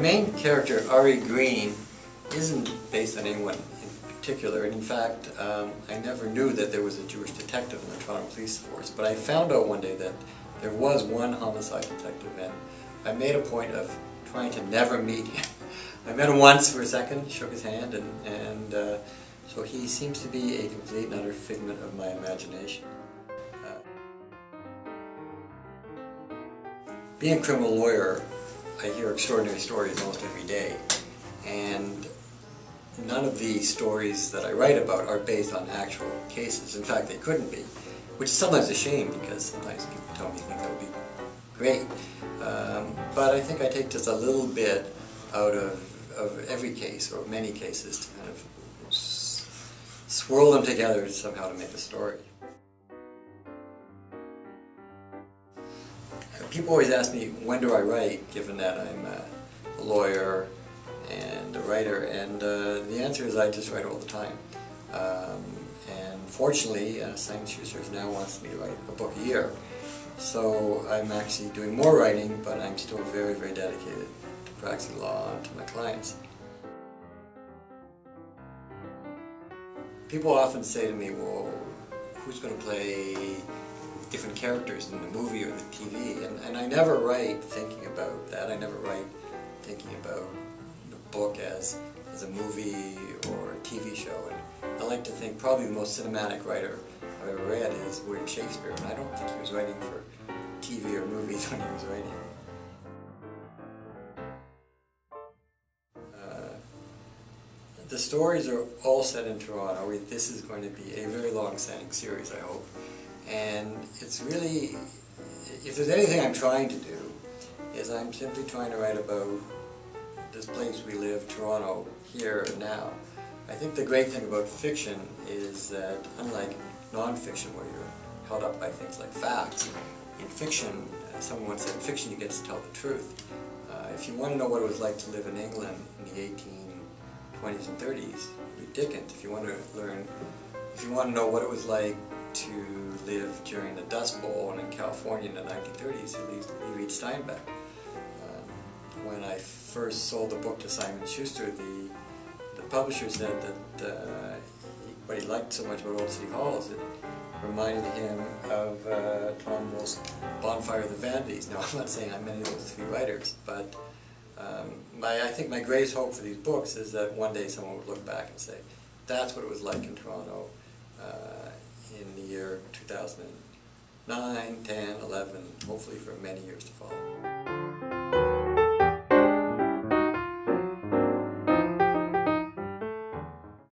main character, Ari Green, isn't based on anyone in particular, and in fact, I never knew that there was a Jewish detective in the Toronto Police Force, but I found out one day that there was one homicide detective, and I made a point of trying to never meet him. I met him once for a second, shook his hand, and so he seems to be a complete and utter figment of my imagination. Being a criminal lawyer, I hear extraordinary stories almost every day, and none of the stories that I write about are based on actual cases. In fact, they couldn't be, which is sometimes a shame because sometimes people tell me things that would be great. But I think I take just a little bit out of every case, or many cases, to kind of swirl them together somehow to make a story. People always ask me, when do I write, given that I'm a lawyer and a writer, and the answer is I just write all the time. And fortunately, Simon Schuster now wants me to write a book a year. So I'm actually doing more writing, but I'm still very, very dedicated to practicing law and to my clients. People often say to me, well, who's going to play different characters in the movie or the TV? And I never write thinking about that. I never write thinking about the book as a movie or a TV show. And I like to think probably the most cinematic writer I've ever read is William Shakespeare, and I don't think he was writing for TV or movies when he was writing. The stories are all set in Toronto. This is going to be a very long-standing series, I hope. And it's really, if there's anything I'm trying to do, is I'm simply trying to write about this place we live, Toronto, here and now. I think the great thing about fiction is that, unlike non-fiction where you're held up by things like facts, in fiction, someone once said, in fiction you get to tell the truth. If you want to know what it was like to live in England in the 1820s and 30s, read Dickens. If you want to know what it was like to live during the Dust Bowl in California in the 1930s, you read Steinbeck. When I first sold the book to Simon Schuster, the publisher said that what he liked so much about Old City Hall is it reminded him of Tom Wolfe's Bonfire of the Vanities. Now, I'm not saying I'm any of those three writers, but I think my greatest hope for these books is that one day someone would look back and say, that's what it was like in Toronto in the year 2009, 10, 11, hopefully for many years to follow.